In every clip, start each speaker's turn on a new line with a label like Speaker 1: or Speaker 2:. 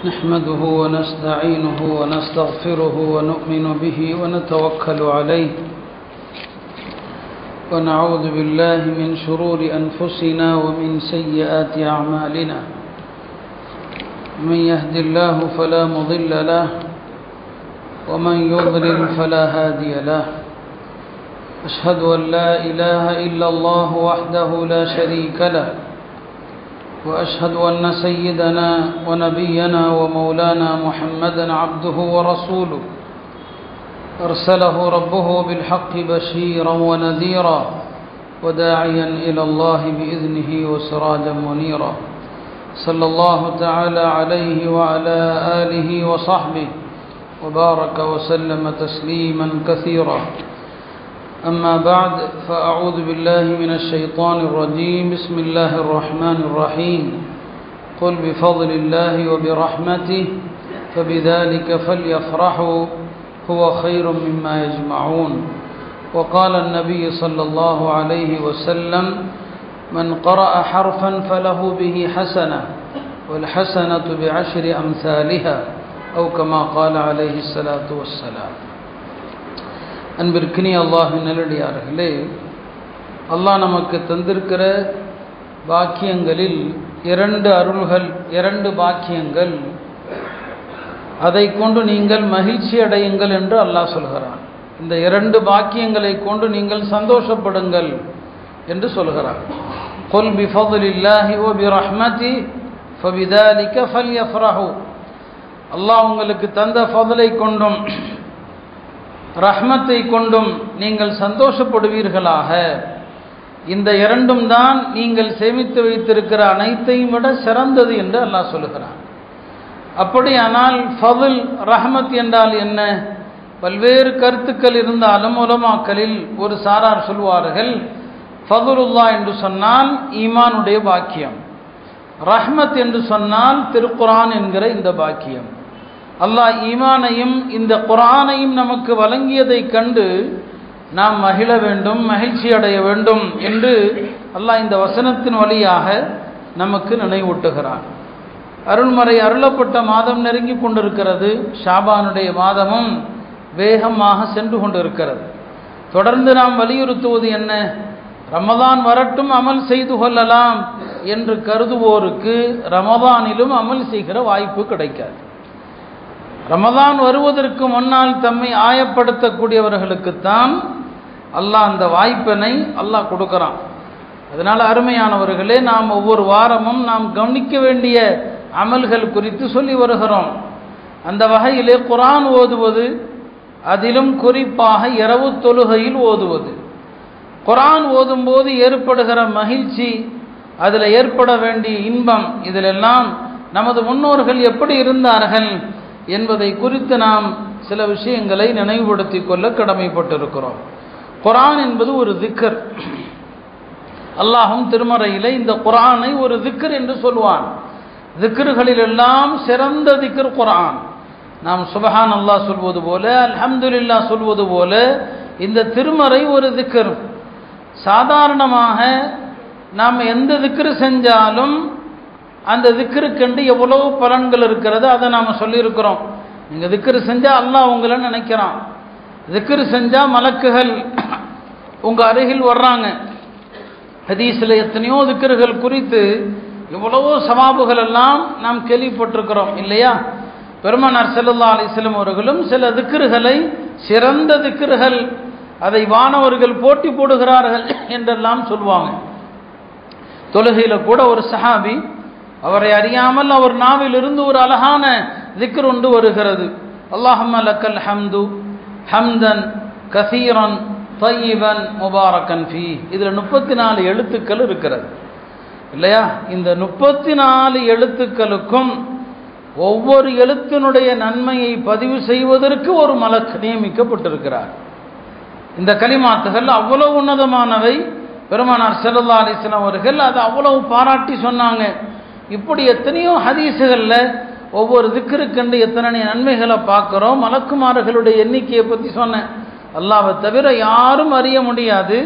Speaker 1: نحمده ونستعينه ونستغفره ونؤمن به ونتوكل عليه ونعوذ بالله من شرور أنفسنا ومن سيئات أعمالنا. من يهد الله فلا مضل له ومن يضلل فلا هادي له. أشهد أن لا إله إلا الله وحده لا شريك له، وأشهد أن سيدنا ونبينا ومولانا محمدا عبده ورسوله، أرسله ربه بالحق بشيرا ونذيرا وداعيا إلى الله بإذنه وسراجا منيرا. صلى الله تعالى عليه وعلى آله وصحبه وبارك وسلم تسليما كثيرا. أما بعد، فأعوذ بالله من الشيطان الرجيم. بسم الله الرحمن الرحيم. قل بفضل الله وبرحمته فبذلك فليفرحوا هو خير مما يجمعون. وقال النبي صلى الله عليه وسلم: من قرأ حرفا فله به حسنة والحسنة بعشر أمثالها، أو كما قال عليه الصلاة والسلام. அன்பிற்கினிய அல்லாஹ்வின் நல்லடியார்களே, அல்லாஹ் நமக்கு தந்திருக்கிற பாக்கியங்களில் இரண்டு அருள்கள், இரண்டு பாக்கியங்கள், அதை கொண்டு நீங்கள் மகிழ்ச்சி அடையுங்கள் என்று அல்லாஹ் சொல்கிறான். இந்த இரண்டு பாக்கியங்களை கொண்டு நீங்கள் சந்தோஷப்படுங்கள் என்று சொல்கிறான். குல் பிஃபضலில்லாஹி வ பிரஹ்மதி ஃபபிதாலிக ஃபல்யஃப்ரஹு. அல்லாஹ் உங்களுக்கு தந்த ஃபضலை கொண்டும் ரஹ்மத்தை கொண்டும் நீங்கள் சந்தோஷப்படுவீர்களாக. இந்த இரண்டும் தான் நீங்கள் சேமித்து வைத்திருக்கிற அனைத்தையும் விட சிறந்தது என்று அல்லாஹ் சொல்லுகிறான். அப்படியானால் ஃபضல், ரஹ்மத் என்றால் என்ன? பல்வேறு கருத்துக்கள் இருந்தாலும் உலமாக்களில் ஒரு சாரார் சொல்வார்கள், ஃபضலுல்லாஹ் என்று சொன்னால் ஈமானுடைய பாக்கியம், ரஹ்மத் என்று சொன்னால் திருக்குர்ஆன் என்கிற இந்த பாக்கியம். அல்லாஹ் ஈமானையும் இந்த குர்ஆனையும் நமக்கு வழங்கியதை கண்டு நாம் மகிழ வேண்டும், மகிழ்ச்சி அடைய வேண்டும் என்று அல்லாஹ் இந்த வசனத்தின் வழியாக நமக்கு நினைவூட்டுகிறான். அருள்மறை அருளப்பட்ட மாதம் நெருங்கி கொண்டிருக்கிறது. ஷாபானுடைய மாதமும் வேகமாக சென்று கொண்டிருக்கிறது. தொடர்ந்து நாம் வலியுறுத்துவது என்ன? ரமதான் வரட்டும், அமல் செய்து கொள்ளலாம் என்று கருதுவோருக்கு ரமதானிலும் அமல் செய்கிற வாய்ப்பு கிடைக்காது. ரமதான் வருவதற்கு முன்னால் தம்மை ஆயப்படுத்தக்கூடியவர்களுக்குத்தான் அல்லாஹ் அந்த வாய்ப்பினை அல்லாஹ் கொடுக்கிறான். அதனால் அருமையானவர்களே, நாம் ஒவ்வொரு வாரமும் நாம் கவனிக்க வேண்டிய அமல்கள் குறித்து சொல்லி வருகிறோம். அந்த வகையிலே குர்ஆன் ஓதுவது, அதிலும் குறிப்பாக இரவு தொழுகையில் ஓதுவது, குர்ஆன் ஓதும்போது ஏற்படுகிற மகிழ்ச்சி, அதில் ஏற்பட வேண்டிய இன்பம், இதிலெல்லாம் நமது முன்னோர்கள் எப்படி இருந்தார்கள் என்பதை குறித்து நாம் சில விஷயங்களை நினைவுபடுத்திக் கொள்ள கடமைப்பட்டிருக்கிறோம். குர்ஆன் என்பது ஒரு திக்ர். அல்லாஹும் திருமறையிலே இந்த குர்ஆனை ஒரு திக்ர் என்று சொல்வான். திக்ர்களிலெல்லாம் சிறந்த திக்ர் குர்ஆன். நாம் சுப்ஹான் அல்லாஹ் சொல்வது போல, அல்ஹம்துலில்லாஹ் சொல்வது போல இந்த திருமறை ஒரு திக்ர். சாதாரணமாக நாம் எந்த திக்ர் செஞ்சாலும் அந்த திக்ருக்கென்று எவ்வளவு பலன்கள் இருக்கிறது அதை நாம் சொல்லியிருக்கிறோம். நீங்கள் திக்ரு செஞ்சால் அல்லாஹ் உங்களை நினைக்கிறான். திக்ரு செஞ்சால் மலக்குகள் உங்கள் அருகில் வர்றாங்க. ஹதீஸில் எத்தனையோ திக்ருகள் குறித்து எவ்வளவோ சவாபுகள் எல்லாம் நாம் கேள்விப்பட்டிருக்கிறோம் இல்லையா? பெருமானார் ஸல்லல்லாஹு அலைஹி வஸல்லம் அவர்களும் சில திக்ருகளை, சிறந்த திக்ருகள், அதை வானவர்கள் போட்டி போடுகிறார்கள் என்றெல்லாம் சொல்லுவாங்க. தொழுகையில் கூட ஒரு சஹாபி, அவரை அறியாமல் அவர் நாவிலிருந்து ஒரு அழகான திக்ர் ஒன்று வருகிறது. அல்லாஹும்ம லக்கல் ஹம்து ஹம்தன் கஸீரன் தய்யிபன் முபாரக்கன் ஃபீ. இதில் 34 எழுத்துக்கள் இருக்கிறது இல்லையா? இந்த 34 எழுத்துக்களுக்கும் ஒவ்வொரு எழுத்தினுடைய நன்மையை பதிவு செய்வதற்கு ஒரு மலக் நியமிக்கப்பட்டிருக்கிறார். இந்த கலிமாத்துகள் அவ்வளவு உன்னதமானவை. பெருமானார் ஸல்லல்லாஹு அலைஹி வஸல்லம் அவர்கள் அதை அவ்வளவு பாராட்டி சொன்னாங்க. இப்படி எத்தனையோ ஹதீஸுகளில் ஒவ்வொரு திக்ருக்கென்று எத்தனை நன்மைகளை பார்க்குறோம். மலக்குமார்களுடைய எண்ணிக்கையை பற்றி சொன்னேன். அல்லாஹ்வை தவிர யாரும் அறிய முடியாது.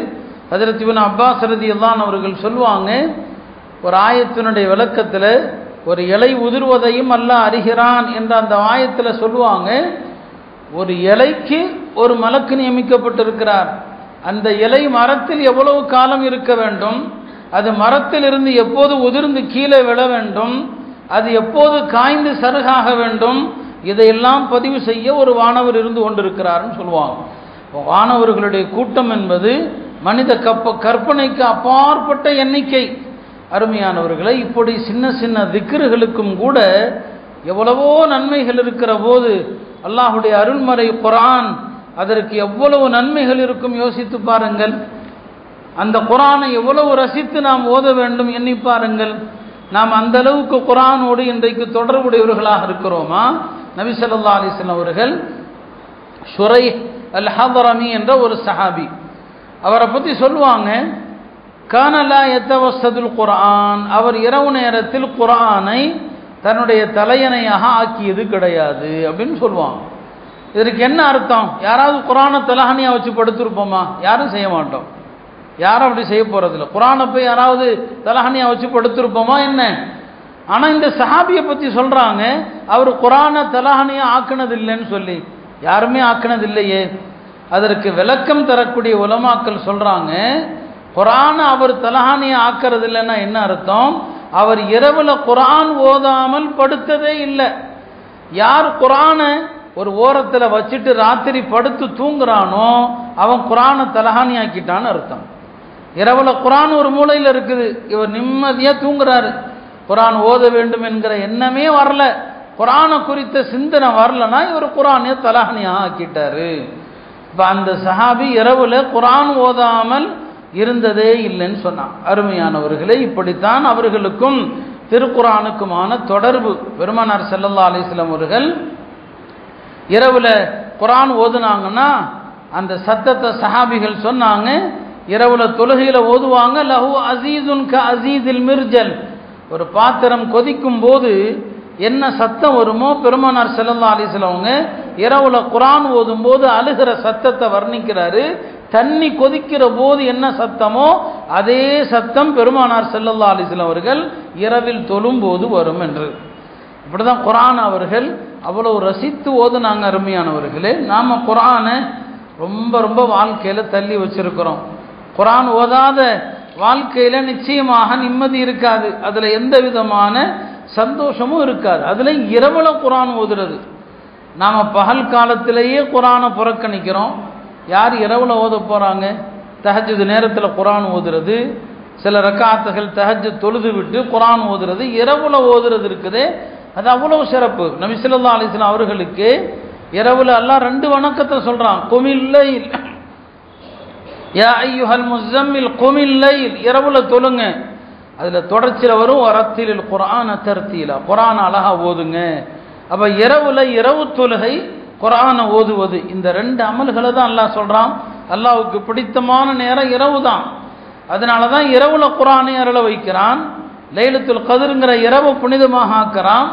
Speaker 1: ஹஜ்ரத் இப்னு அப்பாஸ் ரலியல்லாஹு அவர்கள் சொல்லுவாங்க, ஒரு ஆயத்தினுடைய விளக்கத்தில் ஒரு இலை உதிர்வதையும் அல்லாஹ் அறிகிறான் என்ற அந்த ஆயத்தில் சொல்லுவாங்க. ஒரு இலைக்கு ஒரு மலக்கு நியமிக்கப்பட்டிருக்கிறார். அந்த இலை மரத்தில் எவ்வளவு காலம் இருக்க வேண்டும், அது மரத்தில் இருந்து எப்போது உதிர்ந்து கீழே விழ வேண்டும், அது எப்போது காய்ந்து சருகாக வேண்டும், இதையெல்லாம் பதிவு செய்ய ஒரு வானவர் இருந்து கொண்டிருக்கிறார்னு சொல்லுவாங்க. வானவர்களுடைய கூட்டம் என்பது மனித கற்பனைக்கு அப்பாற்பட்ட எண்ணிக்கை. அருமையானவர்களை, இப்படி சின்ன சின்ன திக்ருகளுக்கும் கூட எவ்வளவோ நன்மைகள் இருக்கிற போது அல்லாஹுடைய அருள்மறை குர்ஆன் அதற்கு எவ்வளவு நன்மைகள் இருக்கும் யோசித்து பாருங்கள். அந்த குர்ஆனை எவ்வளவு ரசித்து நாம் ஓத வேண்டும் எண்ணி பாருங்கள். நாம் அந்த அளவுக்கு குர்ஆனோடு இன்றைக்கு தொடர்புடையவர்களாக இருக்கிறோமா? நபி ஸல்லல்லாஹு அலைஹி வஸல்லம் அவர்கள் ஷுரைஹ் அல்-ஹதரமி என்ற ஒரு சஹாபி, அவரை பற்றி சொல்லுவாங்க, கான லா யதவஸ்ஸதுல் குர்ஆன், அவர் இரவு நேரத்தில் குர்ஆனை தன்னுடைய தலையணையாக ஆக்கியது கிடையாது அப்படின்னு சொல்லுவாங்க. இதற்கு என்ன அர்த்தம்? யாராவது குர்ஆனை தலஹனியாக வச்சு படுத்திருப்போமா? யாரும் செய்ய மாட்டோம். யாரும் அப்படி செய்ய போறதில்லை. குர்ஆனை போய் யாராவது தலஹனியாக வச்சு படுத்திருப்போமா என்ன? ஆனால் இந்த சஹாபியை பற்றி சொல்றாங்க, அவர் குர்ஆனை தலஹனியாக ஆக்கினது இல்லைன்னு சொல்லி. யாருமே ஆக்கினது இல்லையே. அதற்கு விளக்கம் தரக்கூடிய உலமாக்கள் சொல்றாங்க, குர்ஆனை அவர் தலஹானியை ஆக்கிறது இல்லைன்னா என்ன அர்த்தம்? அவர் இரவுல குர்ஆன் ஓதாமல் படுத்ததே இல்லை. யார் குர்ஆனை ஒரு ஓரத்தில் வச்சுட்டு ராத்திரி படுத்து தூங்குறானோ அவன் குர்ஆனை தலஹானி ஆக்கிட்டான்னு அர்த்தம். இரவுல குர்ஆன் ஒரு மூலையில் இருக்குது, இவர் நிம்மதியாக தூங்குறாரு, குர்ஆன் ஓத வேண்டும் என்கிற எண்ணமே வரல, குர்ஆனை குறித்த சிந்தனை வரலன்னா இவர் குர்ஆனை தலஹானியாக ஆக்கிட்டாரு. இப்போ அந்த சஹாபி இரவுல குர்ஆன் ஓதாமல் இருந்ததே இல்லைன்னு சொன்னான். அருமையானவர்களே, இப்படித்தான் அவர்களுக்கும் திருக்குர்ஆனுக்குமான தொடர்பு. பெருமானார் ஸல்லல்லாஹு அலைஹி வஸல்லம் அவர்கள் இரவுல குர்ஆன் ஓதுனாங்கன்னா அந்த சத்தத்தை சஹாபிகள் சொன்னாங்க, இரவுல தொழுகையில ஓதுவாங்க, லஹு அஸீதுன் க அஸீதில் மிர்ஜல், ஒரு பாத்திரம் கொதிக்கும் போது என்ன சத்தம் வருமோ பெருமானார் ஸல்லல்லாஹு அலைஹி வஸல்லம் அவங்க இரவுல குர்ஆன் ஓதும் போது அழுகிற சத்தத்தை வர்ணிக்கிறாரு. தண்ணி கொதிக்கிற போது என்ன சத்தமோ அதே சத்தம் பெருமானார் ஸல்லல்லாஹு அலைஹி வஸல்லம் அவர்கள் இரவில் தொழும் போது வரும் என்று. இப்படிதான் குர்ஆன் அவர்கள் அவ்வளவு ரசித்து ஓதுனாங்க. அருமையானவர்களே, நாம குர்ஆனை ரொம்ப ரொம்ப வாழ்க்கையில தள்ளி வச்சிருக்கிறோம். குர்ஆன் ஓதாத வாழ்க்கையில நிச்சயமாக நிம்மதி இருக்காது, அதுல எந்த விதமான சந்தோஷமும் இருக்காது. அதுல இரவுல குர்ஆன் ஓதுறது, நாம பகல் காலத்திலேயே குர்ஆனை புறக்கணிக்கிறோம். யார் இரவுல ஓத போறாங்க? தஹஜ்ஜுத் நேரத்தில் குர்ஆன் ஓதுறது, சில ரக்காத்துகள் தஹஜ்ஜுத் தொழுது விட்டு குர்ஆன் ஓதுறது, இரவுல ஓதுறது இருக்குதே, அது அவ்வளவு சிறப்பு. நபி ஸல்லல்லாஹு அலைஹி வஸல்லம் அவர்களுக்கு இரவுல அல்லாஹ் 2 வணக்கத்தை சொல்றான். குமில் லைல் யா அய்யுஹல் முஸம்மில் குமில் லைல், இரவுல தொழுங்க. அதுல தொடர்ச்சியில் வரும் வரத்திலில் குர்ஆன தர்தீலா, குர்ஆன் அழகா ஓதுங்க. அப்ப இரவுல இரவு தொழுகை, குர்ஆனை ஓதுவது, இந்த 2 அமல்களை தான் அல்லாஹ் சொல்றான். அல்லாஹ்வுக்கு பிடித்தமான நேரம் இரவு தான். அதனால தான் இரவுல குர்ஆனை அருள வைக்கிறான். லைலத்துல் கத்ருங்கிற இரவு புனிதமாக ஆக்குறான்.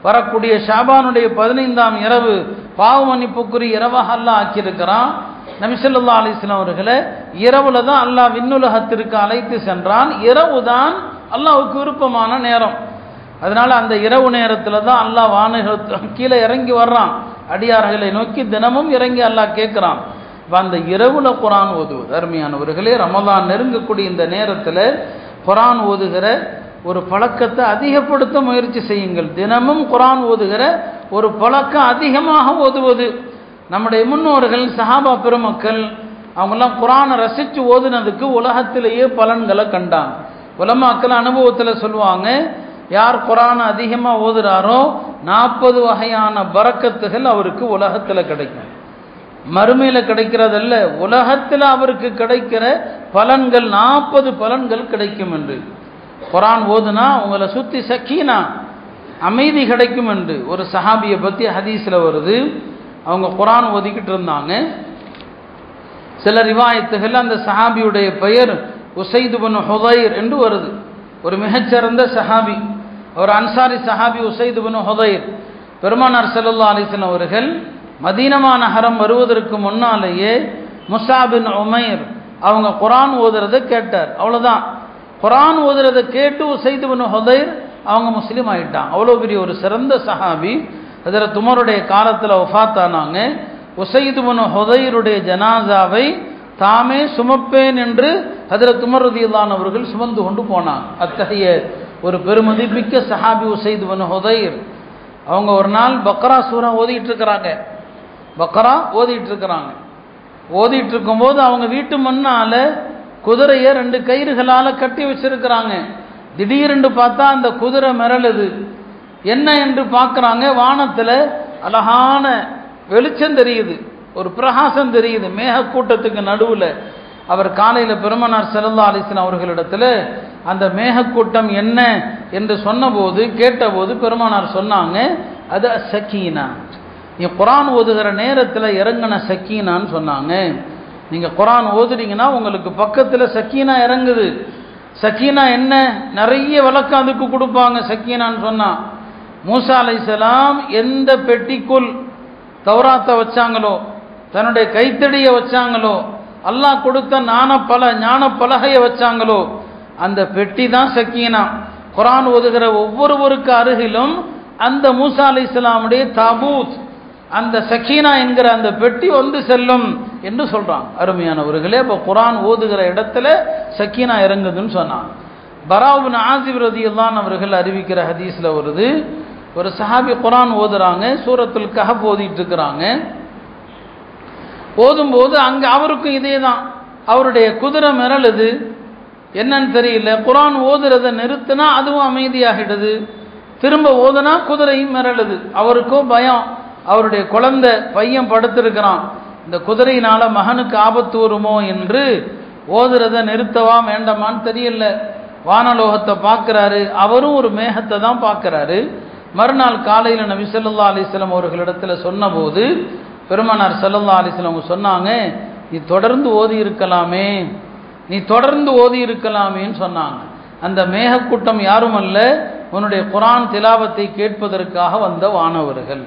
Speaker 1: வரக்கூடிய ஷாபானுடைய 15ஆம் இரவு பாவ மன்னிப்புக்குரிய இரவாக அல்லாஹ் ஆக்கியிருக்கிறான். நபி ஸல்லல்லாஹு அலைஹி வஸல்லம் அவர்களை இரவுல தான் அல்லாஹ் விண்ணுலகத்திற்கு அழைத்து சென்றான். இரவு தான் அல்லாஹ்வுக்கு விருப்பமான நேரம். அதனால அந்த இரவு நேரத்தில் தான் அல்லாஹ் வானங்கள் கீழே இறங்கி வர்றான், அடியார்களை நோக்கி தினமும் இறங்கி அல்லாஹ் கேட்குறான். அந்த இரவுல குர்ஆன் ஓதுவது. அருமையானவர்களே, ரமலான் நெருங்கக்கூடிய இந்த நேரத்தில் குர்ஆன் ஓதுகிற ஒரு பழக்கத்தை அதிகப்படுத்த முயற்சி செய்யுங்கள். தினமும் குர்ஆன் ஓதுகிற ஒரு பழக்கம் அதிகமாக ஓதுவது. நம்முடைய முன்னோர்கள் சஹாபா பெருமக்கள் அவங்கெல்லாம் குர்ஆனை ரசித்து ஓதுனதுக்கு உலகத்திலேயே பலன்களை கண்டாங்க. உலமாக்கள் அனுபவத்தில் சொல்லுவாங்க, யார் குர்ஆனை அதிகமாக ஓதுறாரோ 40 வகையான பரக்கத்துகள் அவருக்கு உலகத்தில் கிடைக்கும். மறுமையில் கிடைக்கிறதல்ல, உலகத்தில் அவருக்கு கிடைக்கிற பலன்கள் 40 பலன்கள் கிடைக்கும் என்று. குர்ஆன் ஓதுனா உங்களை சுற்றி சக்கீனா, அமைதி கிடைக்கும் என்று ஒரு சஹாபியை பற்றி ஹதீஸில் வருது. அவங்க குர்ஆன் ஓதிக்கிட்டு இருந்தாங்க. சில ரிவாயத்துகள் அந்த சஹாபியுடைய பெயர் உஸைத் இப்னு ஹுதைர் என்று வருது. ஒரு மிகச்சிறந்த சஹாபி, ஒரு அன்சாரி சஹாபி உஸைத் இப்னு ஹுதைர். பெருமானார் ஸல்லல்லாஹு அலைஹி வஸல்லம் அவர்கள் மதீனா நகரம் வருவதற்கு முன்னாலேயே முஸாப் பின் உமைர் அவங்க குர்ஆன் ஓதுறதை கேட்டார். அவ்வளோதான், குர்ஆன் ஓதுறதை கேட்டு உஸைத் இப்னு ஹுதைர் அவங்க முஸ்லீம் ஆகிட்டாங்க. அவ்வளோ பெரிய ஒரு சிறந்த சஹாபி. ஹஜ்ரத் உமருடைய காலத்தில் வஃபாத் ஆனாங்க. உஸைத் இப்னு ஹுதைருடைய ஜனாசாவை தாமே சுமப்பேன் என்று ஹஜ்ரத் உமர் ரலியல்லாஹு அன்ஹு அவர்கள் சுமந்து கொண்டு போனாங்க. அத்தகைய ஒரு பெருமதிமிக்க சஹாபி உஸைத் இப்னு ஹுதைர். அவங்க ஒரு நாள் பக்ரா சூரா ஓதிட்டு இருக்கிறாங்க. ஓதிட்டு இருக்கும்போது அவங்க வீட்டு முன்னால குதிரையை 2 கயிறுகளால் கட்டி வச்சிருக்கிறாங்க. திடீரென்று பார்த்தா அந்த குதிரை மிரளுது. என்ன என்று பார்க்குறாங்க, வானத்தில் அழகான வெளிச்சம் தெரியுது, ஒரு பிரகாசம் தெரியுது மேகக்கூட்டத்துக்கு நடுவில். அவர் காலையில் பெருமானார் ஸல்லல்லாஹு அலைஹி வஸல்லம் அவர்களிடத்தில் அந்த மேகக்கூட்டம் என்ன என்று சொன்னபோது கேட்டபோது பெருமானார் சொன்னாங்க, அது சக்கீனா, நீ குர்ஆன் ஓதுகிற நேரத்தில் இறங்கின சக்கீனான்னு சொன்னாங்க. நீங்கள் குர்ஆன் ஓதுறீங்கன்னா உங்களுக்கு பக்கத்தில் சக்கீனா இறங்குது. சக்கீனா என்ன, நிறைய விளக்கம் அதுக்கு கொடுப்பாங்க. சக்கீனான்னு சொன்னால் மூசா அலைஹிஸ்ஸலாம் எந்த பெட்டிக்குள் தௌராத்தை வச்சாங்களோ, தன்னுடைய கைத்தடியை வச்சாங்களோ, அல்லாஹ் கொடுத்த ஞான பலகையை வச்சாங்களோ, அந்த பெட்டி தான் சக்கீனா. குர்ஆன் ஓதுகிற ஒவ்வொருவருக்கு அருகிலும் அந்த மூசா அலைஹிஸ்ஸலாமுடைய தாபூத், அந்த சக்கீனா என்கிற அந்த பெட்டி வந்து செல்லும் என்று சொல்றாங்க. அருமையானவர்களே, இப்போ குர்ஆன் ஓதுகிற இடத்துல சக்கீனா இறங்குதுன்னு சொன்னாங்க. பரா இப்னு ஆசிப் ரலியல்லாஹு அன்ஹு அவர்கள் அறிவிக்கிற ஹதீஸ்ல வருது, ஒரு சஹாபி குர்ஆன் ஓதுறாங்க, சூரத்துல் கஹஃப் ஓதிட்டு இருக்கிறாங்க. ஓதும்போது அங்கே அவருக்கும் இதே தான், அவருடைய குதிரை மிரளுது, என்னன்னு தெரியல. குர்ஆன் ஓதுறத நிறுத்தினா அதுவும் அமைதியாகிடுது, திரும்ப ஓதுனா குதிரையும் மிரளுது. அவருக்கும் பயம், அவருடைய குழந்தை பையன் படுத்திருக்கிறான், இந்த குதிரையினால மகனுக்கு ஆபத்து வருமோ என்று ஓதுறத நிறுத்தவா வேண்டாமான்னு தெரியல. வானலோகத்தை பார்க்குறாரு, அவரும் ஒரு மேகத்தை தான் பார்க்குறாரு. மறுநாள் காலையில் நபி ஸல்லல்லாஹு அலைஹி வஸல்லம் அவர்களிடத்தில் சொன்னபோது பெருமானார் ஸல்லல்லாஹு அலைஹி வஸல்லம் சொன்னாங்க, நீ தொடர்ந்து ஓதி இருக்கலாமேன்னு சொன்னாங்க. அந்த மேகக்கூட்டம் யாரும் அல்ல, உன்னுடைய குர்ஆன் திலாவத்தை கேட்பதற்காக வந்த வானவர்கள்.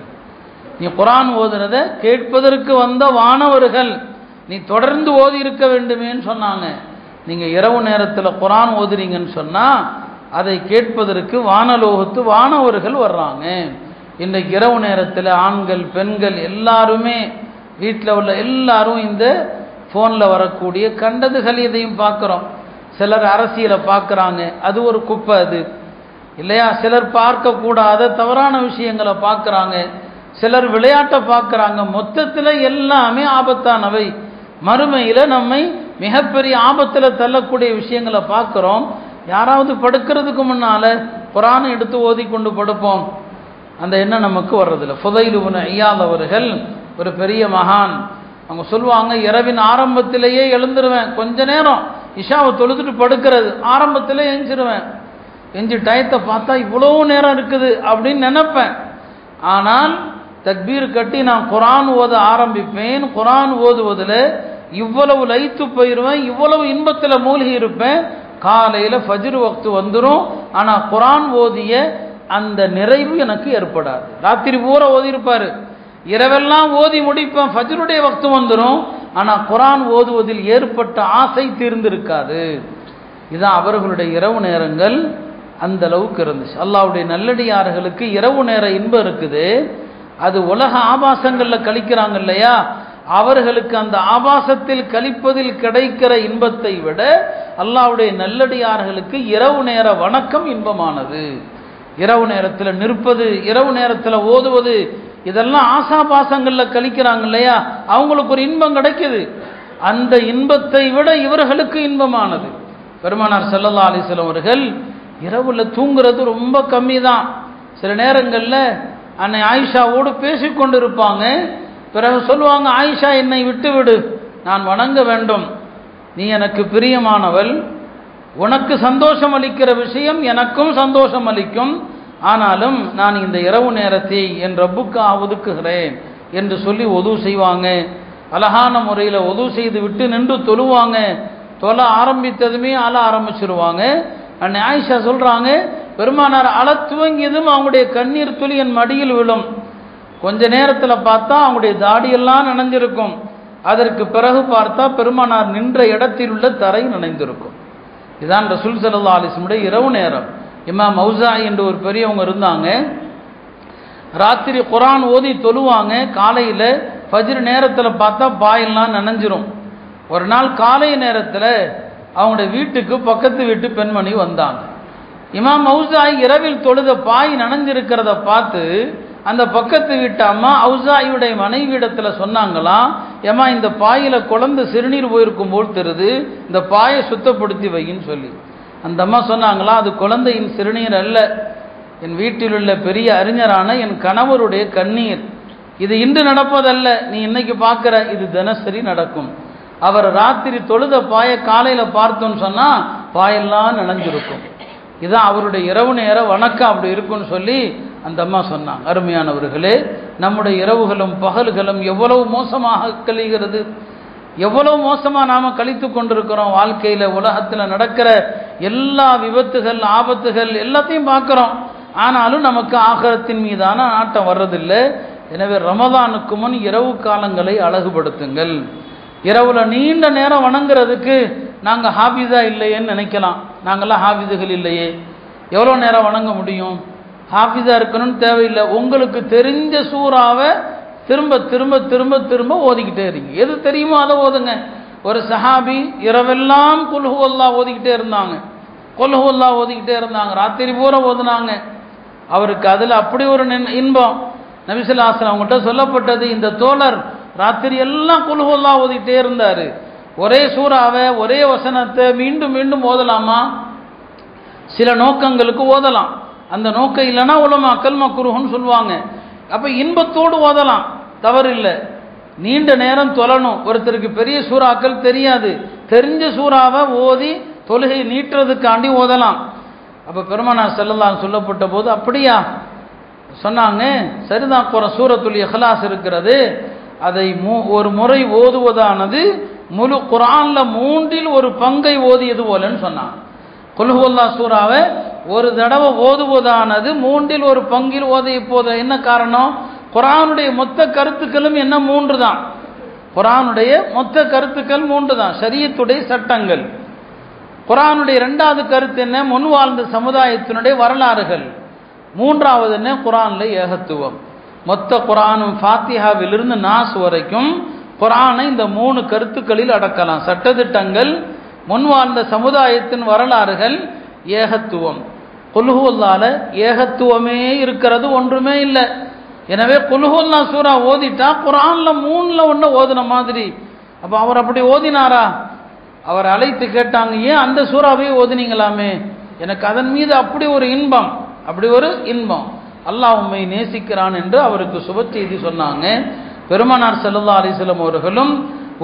Speaker 1: நீ குர்ஆன் ஓதுறத கேட்பதற்கு வந்த வானவர்கள், நீ தொடர்ந்து ஓதி இருக்க வேண்டுமேன்னு சொன்னாங்க. நீங்கள் இரவு நேரத்தில் குர்ஆன் ஓதுறீங்கன்னு சொன்னால் அதை கேட்பதற்கு வானலோகத்து வானவர்கள் வர்றாங்க. இன்றைக்கு இரவு நேரத்தில் ஆண்கள் பெண்கள் எல்லாருமே, வீட்டில் உள்ள எல்லாரும் இந்த ஃபோனில் வரக்கூடிய கண்டதுகள் இதையும் பார்க்குறோம். சிலர் அரசியலை பார்க்குறாங்க, அது ஒரு குப்பை அது இல்லையா. சிலர் பார்க்கக்கூடாத தவறான விஷயங்களை பார்க்குறாங்க, சிலர் விளையாட்டை பார்க்குறாங்க. மொத்தத்தில் எல்லாமே ஆபத்தானவை, மறுமையில் நம்மை மிகப்பெரிய ஆபத்தில் தள்ளக்கூடிய விஷயங்களை பார்க்குறோம். யாராவது படுக்கிறதுக்கு முன்னால் குர்ஆனை எடுத்து ஓதி கொண்டு படுப்போம், அந்த எண்ணம் நமக்கு வர்றதில்லை. ஃபுதைல் இப்னு இயாத் அவர்கள் ஒரு பெரிய மகான், அவங்க சொல்லுவாங்க, இரவின் ஆரம்பத்திலேயே எழுந்துருவேன், கொஞ்ச நேரம் இஷாவை தொழுதுட்டு படுக்கிறது, ஆரம்பத்திலே எஞ்சிருவேன், எஞ்சி டயத்தை பார்த்தா இவ்வளோ நேரம் இருக்குது அப்படின்னு நினைப்பேன். ஆனால் தக்பீர் கட்டி நான் குர்ஆன் ஓத ஆரம்பிப்பேன். குர்ஆன் ஓதுவதில் இவ்வளவு லயித்து போயிடுவேன், இவ்வளவு இன்பத்தில் மூழ்கி இருப்பேன். காலையில் ஃபஜ்ர் வக்து வந்துடும், ஆனால் குர்ஆன் ஓதிய அந்த நிறைவு எனக்கு ஏற்படாது. ராத்திரி பூரா ஓதியிருப்பார், இரவெல்லாம் ஓதி முடிப்பேன், ஃபஜ்ருடைய வக்து வந்துடும், ஆனால் குர்ஆன் ஓதுவதில் ஏற்பட்ட ஆசை தீர்ந்திருக்காது. இதுதான் அவர்களுடைய இரவு நேரங்கள் அந்த அளவுக்கு இருந்துச்சு. அல்லாஹ்வுடைய நல்லடியார்களுக்கு இரவு நேர இன்பம் இருக்குது, அது உலக ஆபாசங்களில் கழிக்கிறாங்க இல்லையா, அவர்களுக்கு அந்த ஆபாசத்தில் கழிப்பதில் கிடைக்கிற இன்பத்தை விட அல்லாஹ்வுடைய நல்லடியார்களுக்கு இரவு நேர வணக்கம் இன்பமானது. இரவு நேரத்தில் நிற்பது, இரவு நேரத்தில் ஓதுவது, இதெல்லாம் ஆசாபாசங்களில் கழிக்கிறாங்க இல்லையா, அவங்களுக்கு ஒரு இன்பம் கிடைக்குது. அந்த இன்பத்தை விட இவர்களுக்கு இன்பமானது. பெருமானார் ஸல்லல்லாஹு அலைஹி வஸல்லம் அவர்கள் இரவுல தூங்குறது ரொம்ப கம்மி தான். சில நேரங்களில் அன்னை ஆயிஷாவோடு பேசிக்கொண்டு இருப்பாங்க. பிறகு சொல்லுவாங்க, ஆயிஷா என்னை விட்டுவிடு, நான் வணங்க வேண்டும், நீ எனக்கு பிரியமானவள், உனக்கு சந்தோஷம் அளிக்கிற விஷயம் எனக்கும் சந்தோஷம் அளிக்கும், ஆனாலும் நான் இந்த இரவு நேரத்தை என் ரப்புக்காக ஒதுக்குகிறேன் என்று சொல்லி ஒது செய்வாங்க. அழகான முறையில் ஒது செய்து விட்டு நின்று தொழுவாங்க. தொலை ஆரம்பித்ததுமே அழ ஆரம்பிச்சிருவாங்க. அன்னை ஆயிஷா சொல்கிறாங்க, பெருமானார் அழ துவங்கியதும் அவங்களுடைய கண்ணீர் துளி என் மடியில் விழும். கொஞ்ச நேரத்தில் பார்த்தா அவங்களுடைய தாடியெல்லாம் நனைஞ்சிருக்கும். அதற்கு பிறகு பார்த்தா பெருமானார் நின்ற இடத்தில் உள்ள தரை நனைந்திருக்கும். இதுதான் ரசூல் ஸல்லல்லாஹு அலைஹி வஸல்லம் இரவு நேரம். இமாம் மௌசாஇ என்ற ஒரு பெரியவங்க இருந்தாங்க. ராத்திரி குர்ஆன் ஓதி தொழுவாங்க. காலையில் ஃபஜ்ர் நேரத்தில் பார்த்தா பாயெல்லாம் நனைஞ்சிரும். ஒரு நாள் காலை நேரத்தில் அவங்களுடைய வீட்டுக்கு பக்கத்து வீட்டு பெண்மணி வந்தாங்க. இமாம் மௌசாஇ இரவில் தொழுத பாய் நனைஞ்சிருக்கிறத பார்த்து அந்த பக்கத்து வீட்டு அம்மா ஔசாயியுடைய மனைவியிடத்தில் சொன்னாங்களாம், ஏமா இந்த பாயில் குழந்தை சிறுநீர் போயிருக்கும் போல் தெரியுது, இந்த பாயை சுத்தப்படுத்தி வைன்னு சொல்லி. அந்த அம்மா சொன்னாங்களா, அது குழந்தையின் சிறுநீர் அல்ல, என் வீட்டில் உள்ள பெரிய அறிஞரான என் கணவருடைய கண்ணீர். இது இன்று நடப்பதல்ல, நீ இன்னைக்கு பார்க்குற, இது தினசரி நடக்கும். அவர் ராத்திரி தொழுத பாயை காலையில் பார்த்தோன்னு சொன்னால் பாயெல்லாம் நனைஞ்சிருக்கும். இதுதான் அவருடைய இரவு நேர வணக்கம் அப்படி இருக்குன்னு சொல்லி அந்த அம்மா சொன்னாங்க. அருமையானவர்களே, நம்முடைய இரவுகளும் பகல்களும் எவ்வளவு மோசமாக கழிகிறது, எவ்வளவு மோசமாக நாம் கழித்து கொண்டிருக்கிறோம். வாழ்க்கையில் உலகத்தில் நடக்கிற எல்லா விபத்துகள் ஆபத்துகள் எல்லாத்தையும் பார்க்குறோம். ஆனாலும் நமக்கு ஆகிரத்தின் மீதான நாட்டம் வர்றதில்லை. எனவே ரமதானுக்கு முன் இரவு காலங்களை அழகுபடுத்துங்கள். இரவில் நீண்ட நேரம் வணங்குறதுக்கு நாங்கள் ஹாஃபிஸா இல்லையேன்னு நினைக்கலாம். நாங்கள்லாம் ஹாஃபிஸுகள் இல்லையே, எவ்வளோ நேரம் வணங்க முடியும்? ஹாஃபிஸா இருக்கணும்னு தேவையில்லை. உங்களுக்கு தெரிஞ்ச சூறாவை திரும்ப திரும்ப திரும்ப திரும்ப ஓதிக்கிட்டே இருங்க. எது தெரியுமோ அதை ஓதுங்க. ஒரு சஹாபி இரவெல்லாம் குல் ஹுவல்லாஹ் ஓதிக்கிட்டே இருந்தாங்க. குல் ஹுவல்லாஹ் ஓதிக்கிட்டே இருந்தாங்க, ராத்திரி பூரா ஓதுனாங்க. அவருக்கு அதில் அப்படி ஒரு இன்பம். நபி ஸல்லல்லாஹு அலைஹி வஸல்லம் அவங்கள்ட்ட சொல்லப்பட்டது, இந்த தோழர் ராத்திரி எல்லாம் குல் ஹுவல்லாஹ் ஓதிக்கிட்டே இருந்தார். ஒரே சூறாவை ஒரே வசனத்தை மீண்டும் மீண்டும் ஓதலாமா? சில நோக்கங்களுக்கு ஓதலாம். அந்த நோக்கம் இல்லைன்னா உலமாக்கள் மக்ரூஹ்னு சொல்லுவாங்க. அப்போ இன்பத்தோடு ஓதலாம், தவறு இல்லை. நீண்ட நேரம் தொழணும். ஒருத்தருக்கு பெரிய சூறாக்கள் தெரியாது, தெரிஞ்ச சூறாவை ஓதி தொழுகை நீட்டுறதுக்காண்டி ஓதலாம். அப்போ பெருமானார் ஸல்லல்லாஹு சொல்லப்பட்ட போது அப்படியா சொன்னாங்க. சரிதான், சூரத்துல் இஹ்லாஸ் இருக்கிறது, அதை ஒரு முறை ஓதுவதானது முழு குர்ஆனில் 1/3 ஓதியது போலன்னு சொன்னாங்க. குல் ஹுவல்லாஹ் சூறாவை ஒரு தடவை ஓதுவதானது 1/3 ஓதிய போது. என்ன காரணம்? குர்ஆனுடைய மொத்த கருத்துக்களும் என்ன 3 தான். குர்ஆனுடைய மொத்த கருத்துக்கள் 3 தான், ஷரியத்துடைய சட்டங்கள். குர்ஆனுடைய 2வது கருத்து என்ன? முன் வாழ்ந்த சமுதாயத்தினுடைய வரலாறுகள். 3வது என்ன? குர்ஆனில் ஏகத்துவம். மொத்த குர்ஆனும் ஃபாத்திஹாவிலிருந்து நாஸ் வரைக்கும் குர்ஆனை இந்த 3 கருத்துக்களில் அடக்கலாம். சட்டதிட்டங்கள், முன் வாழ்ந்த சமுதாயத்தின் வரலாறுகள், ஏகத்துவம். குல் ஹுவல்லாஹ்ல ஏகத்துவமே இருக்கிறது, ஒன்றுமே இல்லை. எனவே குல் ஹுவல்லாஹ் சூரா ஓதிட்டா குர்ஆனில் 3ல் 1 ஓதுன மாதிரி. அப்போ அவர் அப்படி ஓதினாரா? அவர் அழைத்து கேட்டாங்க, ஏன் அந்த சூறாவே ஓதுனீங்களாமே? எனக்கு அதன் மீது அப்படி ஒரு இன்பம், அப்படி ஒரு இன்பம். அல்லாஹ் உம்மை நேசிக்கிறான் என்று அவருக்கு சுப செய்தி சொன்னாங்க. பெருமானார் ஸல்லல்லாஹு அலைஹி வஸல்லம் அவர்களும்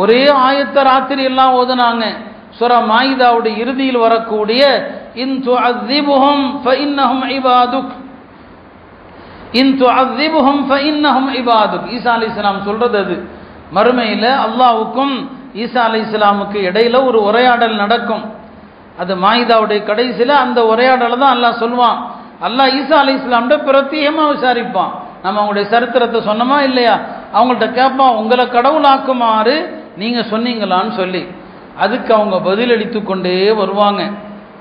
Speaker 1: ஒரே ஆயத்தை ராத்திரி எல்லாம் ஓதுனாங்க. சூரா மாயிதாவுடைய இறுதியில் வரக்கூடிய இன் துஅذிபுஹும் ஃபஇன்னஹும் இபாதுக், இன் துஅذிபுஹும் ஃபஇன்னஹும் இபாதுக். ஈசா அலைஹிஸ்ஸலாம் சொல்றது அது. மறுமையில் அல்லாஹ்வுக்கும் ஈசா அலைஹிஸ்ஸலாமுக்கு இடையில ஒரு உரையாடல் நடக்கும். அது மாயிதாவுடைய கடைசியில் அந்த உரையாடலை தான் அல்லாஹ் சொல்வான். அல்லாஹ் ஈசா அலைஹிஸ்ஸலாம்கிட்ட பிரத்யேகமாக விசாரிப்பான். நம்ம அவங்களுடைய சரித்திரத்தை சொன்னோமா இல்லையா? அவங்கள்ட்ட கேட்பான், உங்களை கடவுளாக்குமாறு நீங்க சொன்னீங்களான்னு சொல்லி. அதுக்கு அவங்க பதிலளித்து கொண்டே வருவாங்க,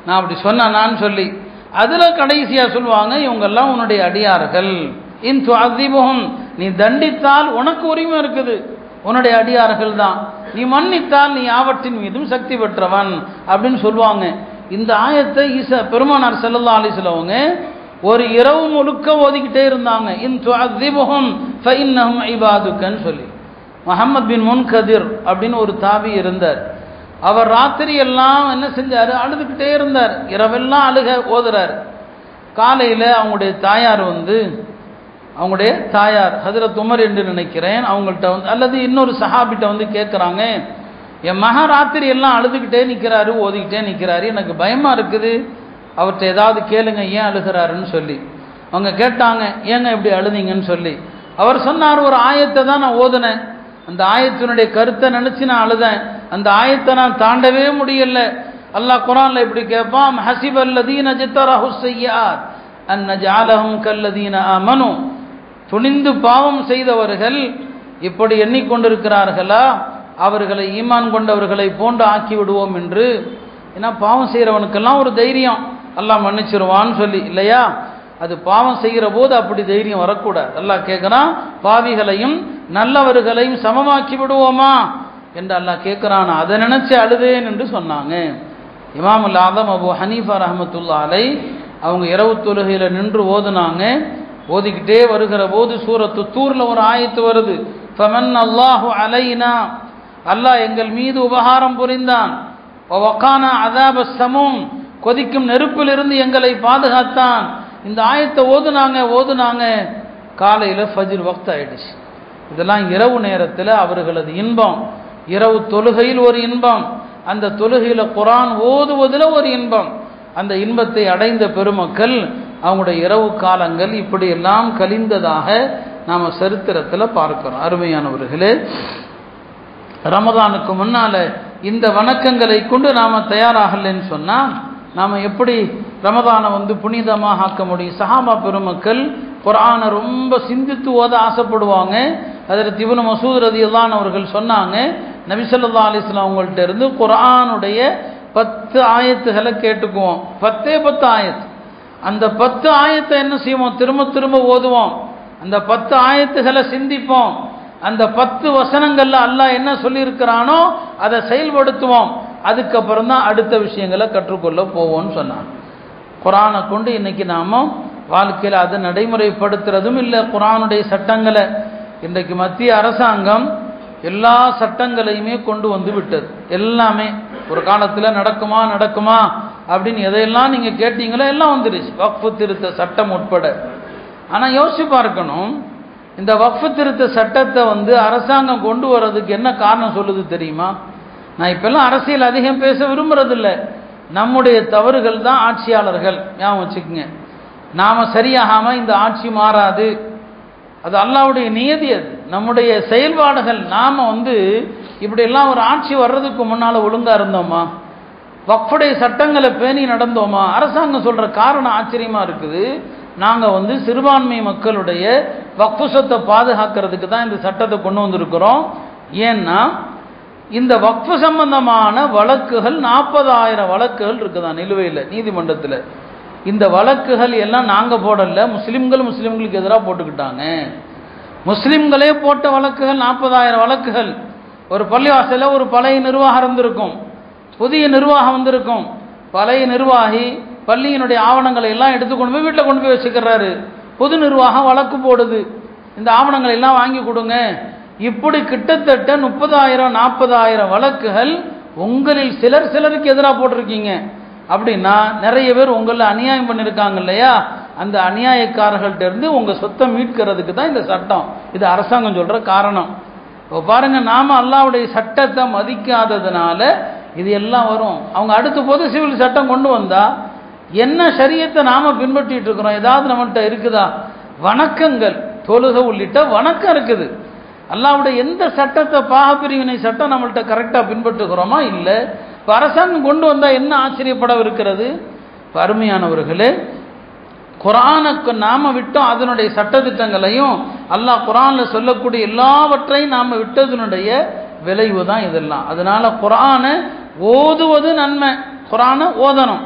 Speaker 1: நான் அப்படி சொன்னான்னு சொல்லி. அதுல கடைசியா சொல்லுவாங்க, இவங்கெல்லாம் உன்னுடைய அடியார்கள். இன் துஅذிபுஹும், நீ தண்டித்தால் உனக்கு உரிமை இருக்குது, உன்னுடைய அடியார்கள் தான். நீ மன்னித்தால் நீ யாவற்றின் மீதும் சக்தி பெற்றவன் அப்படின்னு சொல்லுவாங்க. இந்த ஆயத்தை ஈசா பெருமானார் ஸல்லல்லாஹு அலைஹி வஸல்லம் ஒரு இரவு முழுக்க ஓதிக்கிட்டே இருந்தாங்க. இன் துஅذிபுஹும் ஃபஇன்னஹும் இபாதுக்கன்னு சொல்லி. முஹம்மத் பின் முன்கதிர் அப்படின்னு ஒரு தாபி இருந்தார். அவர் ராத்திரி எல்லாம் என்ன செஞ்சார்? அழுதுகிட்டே இருந்தார். இரவெல்லாம் அழுக ஓதுறார். காலையில் அவங்களுடைய தாயார் அவங்களுடைய தாயார் ஹஜ்ரத் உமர் என்று நினைக்கிறேன், அவங்கள்ட்ட அல்லது இன்னொரு சஹாபிட்ட கேட்குறாங்க, என் மகா ராத்திரி எல்லாம் அழுதுகிட்டே நிற்கிறாரு, ஓதிக்கிட்டே நிற்கிறாரு, எனக்கு பயமாக இருக்குது, அவர்கிட்ட ஏதாவது கேளுங்க ஏன் அழுகிறாருன்னு சொல்லி. அவங்க கேட்டாங்க, ஏங்க இப்படி அழுதிங்கன்னு சொல்லி. அவர் சொன்னார், ஒரு ஆயத்தை தான் நான் ஓதுனேன், அந்த ஆயத்தினுடைய கருத்தை நினச்சி நான் அழுதேன், அந்த ஆயத்தை நான் தாண்டவே முடியல. அல்லாஹ் குர்ஆன்ல இப்படி கேட்பான், ஹஸிபல்லதீன ஜத்தரஹு ஸய்யிஆத் அன் நஜஅலஹும் கல்லதீன ஆமனு, துணிந்து பாவம் செய்தவர்கள் இப்படி எண்ணிக்கொண்டிருக்கிறார்களா, அவர்களை ஈமான் கொண்டவர்களை போன்று ஆக்கி விடுவோம் என்று. ஏன்னா பாவம் செய்கிறவனுக்கெல்லாம் ஒரு தைரியம், அல்லாஹ் மன்னிச்சிருவான்னு சொல்லி இல்லையா? அது பாவம் செய்கிற போது அப்படி தைரியம் வரக்கூடாது. அல்லாஹ் கேட்குறான், பாவிகளையும் நல்லவர்களையும் சமமாக்கி விடுவோமா என்று அல்லாஹ் கேட்குறான். அதை நினைச்சு அழுதேன் என்று சொன்னாங்க. இமாமுல் ஆதம் அபு ஹனீஃபா ரஹ்மத்துல்லாஹி அலைஹி அவங்க இரவு தொழுகையில் நின்று ஓதுனாங்க. ஓதிக்கிட்டே வருகிற போது சூரத்து தூர்ல ஒரு ஆயத்து வருது, ஃபமன் அல்லாஹு அலைனா, அல்லாஹ் எங்கள் மீது உபகாரம் புரிந்தான், வகானா அஸாப ஸமூம், கொதிக்கும் நெருப்பிலிருந்து எங்களை பாதுகாத்தான். இந்த ஆயத்தை ஓதுனாங்க. காலையில் ஃபஜ்ர் வக்த் ஆயிடுச்சு. இதெல்லாம் இரவு நேரத்தில் அவர்களது இன்பம், இரவு தொழுகையில் ஒரு இன்பம், அந்த தொழுகையில் குர்ஆன் ஓதுவதில் ஒரு இன்பம். அந்த இன்பத்தை அடைந்த பெருமக்கள் அவங்களுடைய இரவு காலங்கள் இப்படியெல்லாம் கழிந்ததாக நாம் சரித்திரத்தில் பார்க்கிறோம். அருமையானவர்களே, ரமதானுக்கு முன்னால் இந்த வணக்கங்களை கொண்டு நாம் தயாராகலன்னு சொன்னால் நாம் எப்படி ரமதானை புனிதமாக ஆக்க முடியும்? சஹாபா பெருமக்கள் குர்ஆனை ரொம்ப சிந்தித்து ஓத ஆசைப்படுவாங்க. ஹஜ்ரத் இப்னு மஸ்ஊத் ரலியல்லாஹு அன்ஹு அவர்கள் சொன்னாங்க, நபி ஸல்லல்லாஹு அலைஹி வஸல்லம் அவங்கள்ட்ட இருந்து குர்ஆனுடைய 10 ஆயத்துகளை கேட்டுக்குவோம். 10 ஆயத்து. அந்த 10 ஆயத்தை என்ன செய்வோம்? திரும்ப திரும்ப ஓதுவோம். அந்த 10 ஆயத்துகளை சிந்திப்போம். அந்த 10 வசனங்கள்ல அல்லாஹ் என்ன சொல்லியிருக்கிறானோ அதை செயல்படுத்துவோம். அதுக்கப்புறம் தான் அடுத்த விஷயங்களை கற்றுக்கொள்ள போவோம்னு சொன்னாங்க. குர்ஆனை கொண்டு இன்னைக்கு நாம வாழ்க்கையில் அதை நடைமுறைப்படுத்துறதும் இல்லை. குர்ஆனுடைய சட்டங்களை இன்றைக்கு மத்திய அரசாங்கம் எல்லா சட்டங்களையுமே கொண்டு வந்து விட்டது. எல்லாமே ஒரு காலத்தில் நடக்குமா அப்படின்னு எதையெல்லாம் நீங்கள் கேட்டீங்களோ எல்லாம் வந்துருச்சு, வக்ஃபு திருத்த சட்டம் உட்பட. ஆனால் யோசிச்சு பார்க்கணும், இந்த வக்ஃபு திருத்த சட்டத்தை அரசாங்கம் கொண்டு வர்றதுக்கு என்ன காரணம் சொல்லுது தெரியுமா? நான் இப்பெல்லாம் அரசியல் அதிகம் பேச விரும்புறதில்லை. நம்முடைய தவறுகள் தான் ஆட்சியாளர்கள், ஞாபகம் வச்சுக்கோங்க. நாம் சரியாகாமல் இந்த ஆட்சி மாறாது. அது அல்லாஹ்வுடைய நியதி. அது நம்முடைய செயல்பாடுகள். நாம் இப்படியெல்லாம் ஒரு ஆட்சி வர்றதுக்கு முன்னால் ஒழுங்காக இருந்தோமா? வக்ஃபுடைய சட்டங்களை பேணி நடந்தோமா? அரசாங்கம் சொல்கிற காரணம் ஆச்சரியமாக இருக்குது. நாங்கள் சிறுபான்மை மக்களுடைய வக்ஃபு சொத்தை பாதுகாக்கிறதுக்கு தான் இந்த சட்டத்தை கொண்டு வந்திருக்கிறோம். ஏன்னா இந்த வக்ஃபு சம்பந்தமான வழக்குகள் 40,000 வழக்குகள் இருக்குதான் நிலுவையில் நீதிமன்றத்தில். இந்த வழக்குகள் எல்லாம் நாங்கள் போடல, முஸ்லிம்களுக்கு எதிராக போட்டுக்கிட்டாங்க. முஸ்லிம்களே போட்ட வழக்குகள் 40,000 வழக்குகள். ஒரு பள்ளிவாசலில் ஒரு பழைய நிர்வாகம் இருந்திருக்கும், புதிய நிர்வாகம் வந்திருக்கும். பழைய நிர்வாகி பள்ளியினுடைய ஆவணங்களை எல்லாம் எடுத்துக்கொண்டு போய் வீட்டில் கொண்டு போய் வச்சுக்கிறாரு. புது நிர்வாகம் வழக்கு போடுது, இந்த ஆவணங்களை எல்லாம் வாங்கி கொடுங்க. இப்படி கிட்டத்தட்ட 30,000 40,000 வழக்குகள் உங்களில் சிலருக்கு எதிராக போட்டிருக்கீங்க. அப்படின்னா நிறைய பேர் உங்களில் அநியாயம் பண்ணியிருக்காங்க இல்லையா? அந்த அநியாயக்காரர்கள்ட்ட இருந்து உங்கள் சொத்தை மீட்கிறதுக்கு தான் இந்த சட்டம். இது அரசாங்கம் சொல்கிற காரணம். இப்போ பாருங்கள், நாம் அல்லாஹ்வுடைய சட்டத்தை மதிக்காததுனால இது எல்லாம் வரும். அவங்க அடுத்த போது சிவில் சட்டம் கொண்டு வந்தால் என்ன ஷரியத்தை நாம் பின்பற்றிட்டு இருக்கிறோம்? ஏதாவது நம்மள்கிட்ட இருக்குதா? வணக்கங்கள், தொழுகை உள்ளிட்ட வணக்கம் இருக்குது. அல்லாஹ்வுடைய எந்த சட்டத்தை, பாகப்பிரிவினை சட்டம் நம்மள்கிட்ட கரெக்டாக பின்பற்றுகிறோமா? இல்லை. இப்போ அரசாங்கம் கொண்டு வந்தால் என்ன ஆச்சரியப்பட இருக்கிறது? அருமையானவர்களே, குர்ஆனுக்கு நாம் விட்டோம், அதனுடைய சட்டத்திட்டங்களையும் அல்லாஹ் குர்ஆனில் சொல்லக்கூடிய எல்லாவற்றையும் நாம் விட்டதனுடைய விளைவு தான் இதெல்லாம். அதனால குர்ஆனை ஓதுவது நன்மை, குர்ஆனை ஓதணும்.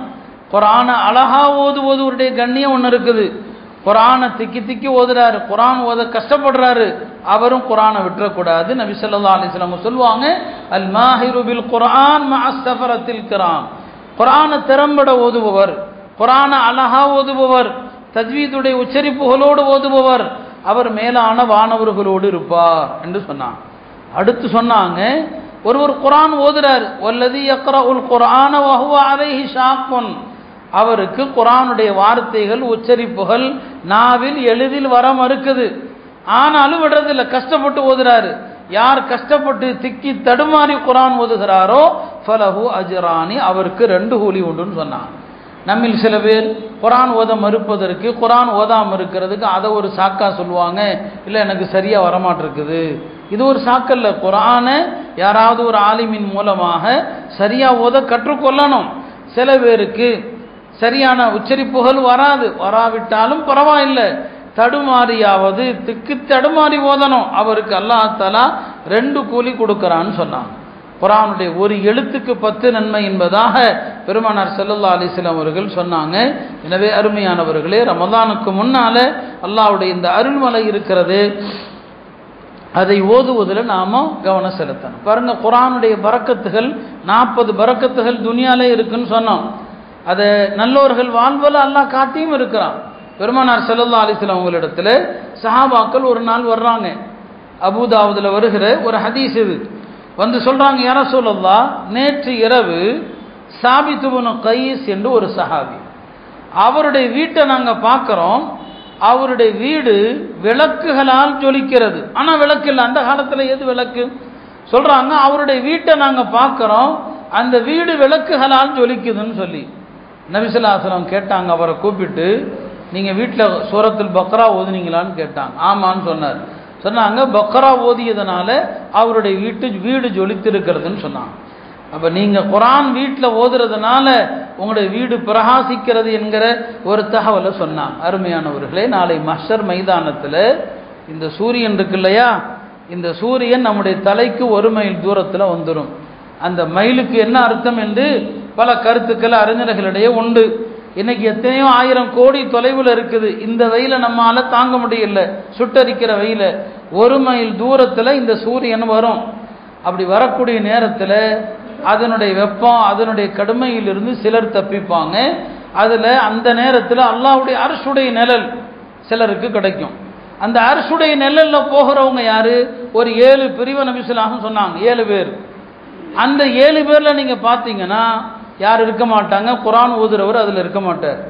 Speaker 1: குர்ஆனை அழகா ஓதுவதுடைய கண்ணியம் ஒன்று இருக்குது. குர்ஆனை திக்கி ஓதுறாரு, குர்ஆன் ஓத கஷ்டப்படுறாரு, அவரும் குர்ஆனை விட்டுறக்கூடாது. நபி ஸல்லல்லாஹு அலைஹி வஸல்லம் சொல்லுவாங்க, அல் மாஹிரு பில் குர்ஆன் மஅஸ் ஸஃபரத்தில் கிராம். குர்ஆனை திறம்பட ஓதுபவர், குர்ஆனை அழகா ஓதுபவர், தஜ்வீதுடைய உச்சரிப்புகளோடு ஓதுபவர், அவர் மேலான வானவர்களோடு இருப்பார் என்று சொன்னாங்க. அடுத்து சொன்னாங்க, ஒருவர் குர்ஆன் ஓதுறார், வல்லதி யக்ரஉல் குர்ஆன வஹுவ அலைஹி ஷாக்குன், அவருக்கு குர்ஆனுடைய வார்த்தைகள் உச்சரிப்புகள் நாவில் எளிதில் வர மறுக்குது, ஆனாலும் விடுறதில்லை, கஷ்டப்பட்டு ஓதுறாரு. யார் கஷ்டப்பட்டு திக்கி தடுமாறி குர்ஆன் ஓதுகிறாரோ ஃபலஹு அஜ்ரானி, அவருக்கு 2 கூலி உண்டுன்னு சொன்னாங்க. நம்மில் சில பேர் குர்ஆன் ஓத மறுப்பதற்கு, குர்ஆன் ஓதாமல் இருக்கிறதுக்கு அதை ஒரு சாக்கா சொல்லுவாங்க. இல்லை, எனக்கு சரியாக வரமாட்டிருக்குது. இது ஒரு சாக்கல்ல. குர்ஆனை யாராவது ஒரு ஆலிமின் மூலமாக சரியாக ஓத கற்றுக்கொள்ளணும். சில பேருக்கு சரியான உச்சரிப்புகள் வராவிட்டாலும் பரவாயில்லை, தடுமாறியாவது திக்கு தடுமாறி ஓதணும். அவருக்கு அல்லாஹ் தஆலா 2 கூலி கொடுக்கறான்னு சொன்னாங்க. குர்ஆனுடைய ஒரு எழுத்துக்கு 10 நன்மை என்பதாக பெருமானார் ஸல்லல்லாஹு அலைஹி வஸல்லம் அவர்கள் சொன்னாங்க. எனவே அருமையானவர்களே, ரமலானுக்கு முன்னால அல்லாஹ்வுடைய இந்த அருள்மலை இருக்கிறது, அதை ஓதுவதில் நாம கவனம் செலுத்தணும். பாருங்க, குர்ஆனுடைய பரக்கத்துகள் 40 பரக்கத்துகள் துனியாலே இருக்குன்னு சொன்னோம். அதை நல்லோர்கள் வாழ்வல அல்லாஹ் காட்டியும் இருக்கிறான். பெருமானார் ஸல்லல்லாஹு அலைஹி வஸல்லம் அவங்களிடத்துல சஹாபாக்கள் ஒரு நாள் வர்றாங்க. அபூதாவுதுல வருகிற ஒரு ஹதீஸ் இது. வந்து சொல்றாங்க, யா ரசூலல்லாஹ், நேற்று இரவு சாபித் இப்னு கைஸ் என்று ஒரு சஹாபி, அவருடைய வீட்டை நாங்க பார்க்கிறோம். அவருடைய வீடு விளக்குகளால் ஜொலிக்கிறது. ஆனா விளக்கு இல்லை. அந்த காலத்துல எது விளக்கு? சொல்றாங்க, அவருடைய வீட்டை நாங்க பார்க்கிறோம், அந்த வீடு விளக்குகளால் ஜொலிக்குதுன்னு சொல்லி நபி ஸல்லல்லாஹு அலைஹி வஸல்லம் கேட்டாங்க. அவரை கூப்பிட்டு, நீங்க வீட்டில் சூரத்துல் பக்ரா ஓதுனீங்களான்னு கேட்டாங்க. ஆமான்னு சொன்னார். சொன்னாங்க, பக்ரா ஓதியதனால அவருடைய வீடு ஜொலித்திருக்கிறதுன்னு சொன்னாங்க. அப்ப நீங்க குர்ஆன் வீட்டில் ஓதுறதுனால உங்களுடைய வீடு பிரகாசிக்கிறது என்கிற ஒரு தகவலை சொன்னாங்க. அருமையானவர்களே, நாளை மஹ்ஷர் மைதானத்தில் இந்த சூரியன் இருக்கு இல்லையா, இந்த சூரியன் நம்முடைய தலைக்கு 1 மைல் தூரத்தில் வந்துடும். அந்த மைலுக்கு என்ன அர்த்தம் என்று பல கருத்துக்கள் அறிஞர்களிடையே உண்டு. இன்னைக்கு எத்தனையோ 1000 கோடி தொலைவில் இருக்குது. இந்த வெயில நம்மால தாங்க முடியல, சுட்டரிக்கிற வெயில. 1 மைல் தூரத்தில் இந்த சூரியன் வரும். அப்படி வரக்கூடிய நேரத்தில் அதனுடைய வெப்பம், அதனுடைய கடுமையிலிருந்து சிலர் தப்பிப்பாங்க. அதுல அந்த நேரத்தில் அல்லாஹ்வுடைய அர்ஷுடைய நிழல் சிலருக்கு கிடைக்கும். அந்த அர்ஷுடைய நிழல்ல போகிறவங்க யாரு? ஒரு 7 பிரிவை நபி ஸல்லல்லாஹு அலைஹி வஸல்லம் சொன்னாங்க. 7 பேர். அந்த 7 பேர்ல நீங்க பாத்தீங்கன்னா யார் இருக்க மாட்டாங்க? குர்ஆன் ஓதுறவர் அதுல இருக்க மாட்டார்.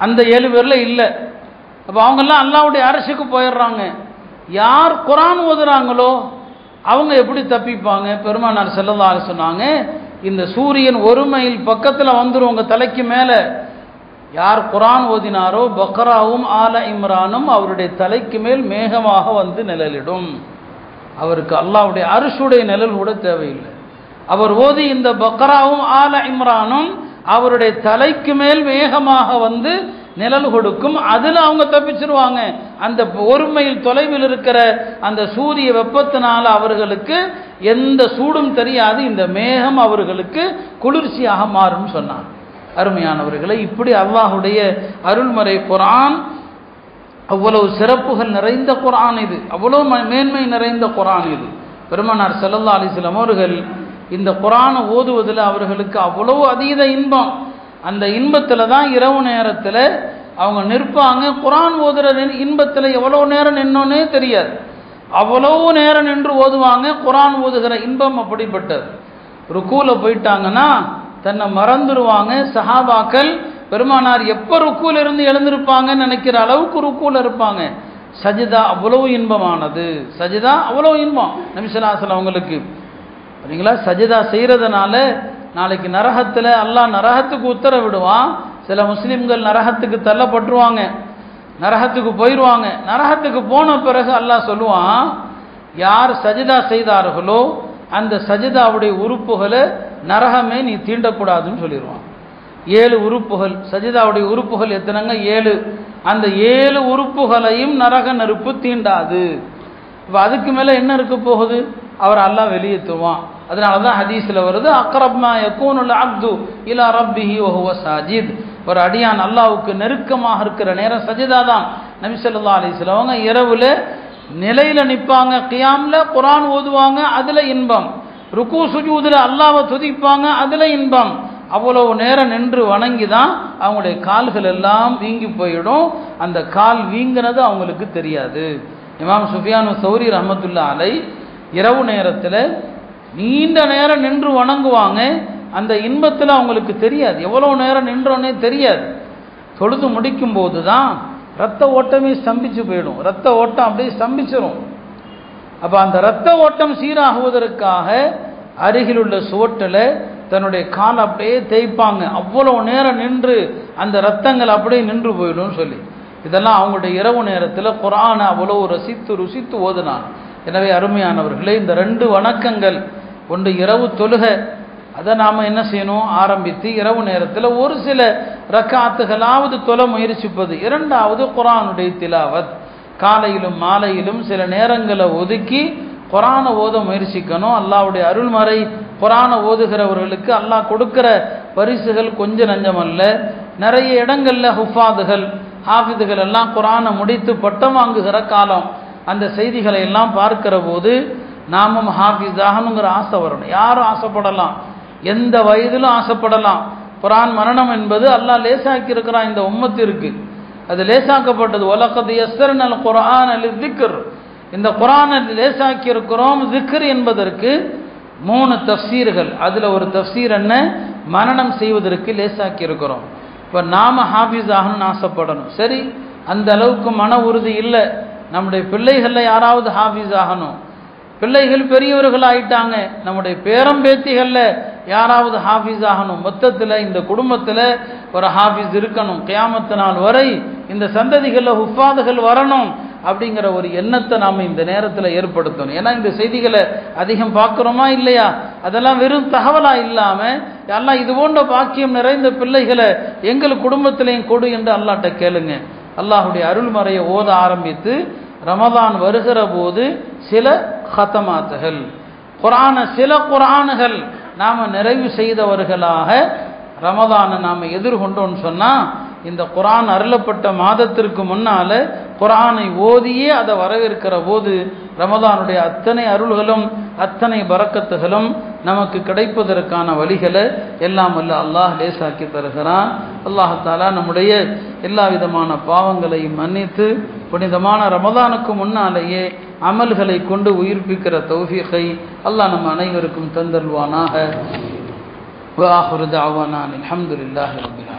Speaker 1: அந்த 7 பேர்ல இல்ல. அப்ப அவங்க எல்லாம் அல்லாஹ்வுடைய அர்ஷுக்கு போயிடுறாங்க. யார் குர்ஆன் ஓதுறாங்களோ அவங்க எப்படி தப்பிப்பாங்க? பெருமானார் ஸல்லல்லாஹு அலைஹி வஸல்லம் சொன்னாங்க, இந்த சூரியன் 1 மைல் பக்கத்துல வந்துரும் உங்க தலைக்கு மேல. யார் குர்ஆன் ஓதினாரோ பக்ராவும் ஆல இம்ரானும் அவருடைய தலைக்கு மேல் மேகமாக வந்து நிழலிடும். அவருக்கு அல்லாஹ்வுடைய அர்ஷுடைய நிழல் கூட தேவையில்லை. அவர் ஓதி இந்த பக்ராவும் ஆல இம்ரானும் அவருடைய தலைக்கு மேல் மேகமாக வந்து நிழல் கொடுக்கும். அதுல அவங்க தப்பிச்சிருவாங்க. அந்த 1 மைல் தொலைவில் இருக்கிற அந்த சூரிய வெப்பத்தினால அவர்களுக்கு எந்த சூடும் தெரியாது. இந்த மேகம் அவர்களுக்கு குளிர்ச்சியாக மாறும் சொன்னார். அருமையானவர்களை, இப்படி அல்லாஹ்வுடைய அருள்மறை குர்ஆன் அவ்வளவு சிறப்புகள் நிறைந்த குர்ஆன் இது, அவ்வளவு மேன்மை நிறைந்த குர்ஆன் இது. பெருமானார் ஸல்லல்லாஹு அலைஹி வஸல்லம் அவர்கள் இந்த குர்ஆனை ஓதுவதில் அவர்களுக்கு அவ்வளவு அதீத இன்பம். அந்த இன்பத்தில் தான் இரவு நேரத்தில் அவங்க நிற்பாங்க. குர்ஆன் ஓதுற இன்பத்தில் எவ்வளோ நேரம் நின்னோன்னே தெரியாது. அவ்வளவு நேரம் நின்று ஓதுவாங்க. குர்ஆன் ஓதுகிற இன்பம் அப்படிப்பட்டது. ருக்கூல போயிட்டாங்கன்னா தன்னை மறந்துடுவாங்க. சஹாபாக்கள் பெருமானார் எப்போ ருக்கூல இருந்து எழுந்திருப்பாங்கன்னு நினைக்கிற அளவுக்கு ருக்கூல இருப்பாங்க. சஜிதா அவ்வளவு இன்பமானது. சஜிதா அவ்வளவு இன்பம் நபி ஸல்லல்லாஹு அலைஹி வஸல்லம் அவங்களுக்கு. சரிங்களா? சஜிதா செய்கிறதுனால நாளைக்கு நரகத்தில் அல்லாஹ் நரகத்துக்கு உத்தரவிடுவான். சில முஸ்லிம்கள் நரகத்துக்கு தள்ளப்பட்டுருவாங்க, நரகத்துக்கு போயிடுவாங்க. நரகத்துக்கு போன பிறகு அல்லாஹ் சொல்லுவான், யார் சஜிதா செய்தார்களோ அந்த சஜிதாவுடைய உறுப்புகளை நரகமே நீ தீண்டக்கூடாதுன்னு சொல்லிடுவான். 7 உறுப்புகள், சஜிதாவுடைய உறுப்புகள் எத்தனைங்க? 7. அந்த 7 உறுப்புகளையும் நரக நெருப்பு தீண்டாது. இப்போ அதுக்கு மேலே என்ன இருக்க போகுது? அவர் அல்லாஹ் வெளியேற்றுவான். அதனால தான் ஹதீஸ்ல வருது, அக்ரப் மா யகூனுல் அப்து இலா ரப்பிஹி வ ஹுவ சாஜித். ஒரு அடியான் அல்லாஹ்வுக்கு நெருக்கமாக இருக்கிற நேரம் சஜிதா தான். நபி ஸல்லல்லாஹு அலைஹி வஸல்லம் அவங்க இரவுல நிலையில நிற்பாங்க, கியாம்ல குர்ஆன் ஓதுவாங்க, அதுல இன்பம். ருக்கு சுஜூதுல அல்லாஹ்வை துதிப்பாங்க, அதுல இன்பம். அவ்வளவு நேரம் நின்று வணங்கி தான் அவங்களுடைய கால்கள் எல்லாம் வீங்கி போயிடும். அந்த கால் வீங்கினது அவங்களுக்கு தெரியாது. இமாம் சுஃபியான் சௌரி ரஹ்மத்துல்லாஹி அலைஹி இரவு நேரத்தில் நீண்ட நேரம் நின்று வணங்குவாங்க. அந்த இன்பத்தில் அவங்களுக்கு தெரியாது, எவ்வளோ நேரம் நின்றோன்னே தெரியாது. தொழுது முடிக்கும் போது தான் ரத்த ஓட்டமே ஸ்தம்பிச்சு போயிடும். ரத்த ஓட்டம் அப்படியே ஸ்தம்பிச்சிடும். அப்போ அந்த ரத்த ஓட்டம் சீராகுவதற்காக அருகில் உள்ள சுவட்டில் தன்னுடைய கால் அப்படியே தேய்ப்பாங்க. அவ்வளோ நேரம் நின்று அந்த ரத்தங்கள் அப்படியே நின்று போயிடும் சொல்லி. இதெல்லாம் அவங்களுடைய இரவு நேரத்தில் குர்ஆனை அவ்வளோ ருசித்து ஓதுனாங்க. எனவே அருமையானவர்களே, இந்த 2 வணக்கங்கள், ஒன்று இரவு தொழுகை, அதை நாம் என்ன செய்யணும்? ஆரம்பித்து இரவு நேரத்தில் ஒரு சில ரக்காத்துகளாவது தொழ முயற்சிப்பது. 2வது குர்ஆனுடைய திலாவத். காலையிலும் மாலையிலும் சில நேரங்களை ஒதுக்கி குர்ஆனை ஓத முயற்சிக்கணும். அல்லாஹ்வுடைய அருள்மறை குர்ஆனை ஓதுகிறவர்களுக்கு அல்லாஹ் கொடுக்கிற பரிசுகள் கொஞ்ச நஞ்சமல்ல. நிறைய இடங்கள்ல ஹுஃபாதுகள் ஹாஃபிதுகள் எல்லாம் குர்ஆனை முடித்து பட்டம் வாங்குகிற காலம். அந்த செய்திகளை எல்லாம் பார்க்கிற போது நாமும் ஹாஃபிஸ் ஆகணுங்கிற ஆசை வரணும். யாரும் ஆசைப்படலாம், எந்த வயதிலும் ஆசைப்படலாம். குர்ஆன் மரணம் என்பது அல்லாஹ் லேசாக்கி இருக்கிறான் இந்த உம்மத்திற்கு. அது லேசாக்கப்பட்டது. வலகத் யஸ்ஸர்னல் குர்ஆன லிஸ்ஸிக்ர். இந்த குர்ஆனை லேசாக்கி இருக்கிறோம் ஜிக்ர் என்பதற்கு 3 தஃப்சீர்கள். அதுல ஒரு தஃப்சீர் என்ன, மரணம் செய்வதற்கு லேசாக்கி இருக்கிறோம். இப்போ நாம ஹாஃபிஸ் ஆகணும்னு ஆசைப்படணும். சரி, அந்த அளவுக்கு மன உறுதி இல்லை. நம்முடைய பிள்ளைகளில் யாராவது ஹாஃபிஸ் ஆகணும். பிள்ளைகள் பெரியவர்கள் ஆயிட்டாங்க, நம்முடைய பேரம்பேத்திகளில் யாராவது ஹாஃபிஸ் ஆகணும். மொத்தத்தில் இந்த குடும்பத்தில் ஒரு ஹாஃபிஸ் இருக்கணும். கியாமத்து நாள் வரை இந்த சந்ததிகளில் ஹுஃபாதுகள் வரணும் அப்படிங்கிற ஒரு எண்ணத்தை நாம் இந்த நேரத்தில் ஏற்படுத்தணும். ஏன்னா இந்த செய்திகளை அதிகம் பார்க்குறோமா இல்லையா? அதெல்லாம் வெறும் தகவலாக இல்லாமல் அல்லாஹ் இது போன்ற பாக்கியம் நிறைந்த பிள்ளைகளை எங்கள் குடும்பத்திலையும் கொடு என்று அல்லாஹ்ட்ட கேளுங்க. அல்லாஹுடைய அருள்மறையை ஓத ஆரம்பித்து ரமதான் வருகிற போது சில ஹத்தமாத்துகள் குர்ஆன சில குர்ஆன்கள் நாம் நிறைவு செய்தவர்களாக ரமதானை நாம் எதிர்கொண்டோன்னு சொன்னால், இந்த குர்ஆன் அருளப்பட்ட மாதத்திற்கு முன்னால குர்ஆனை ஓதியே அதை வரவேற்கிற போது ரமதானுடைய அத்தனை அருள்களும் அத்தனை பரக்கத்துகளும் நமக்கு கிடைப்பதற்கான வழிகளை எல்லாம் வல்ல அல்லாஹ் லேசாக்கி தருகிறான். அல்லாஹ் தஆலா நம்முடைய எல்லா விதமான பாவங்களையும் மன்னித்து புனிதமான ரமதானுக்கு முன்னாலேயே அமல்களை கொண்டு உயிர்ப்பிக்கிற தௌஃபீகை அல்லாஹ் நம் அனைவருக்கும் தந்தருள்வானாக. வஆஹிரு தஅவானா அல்ஹம்துலில்லாஹி ரப்பில் ஆலமீன்.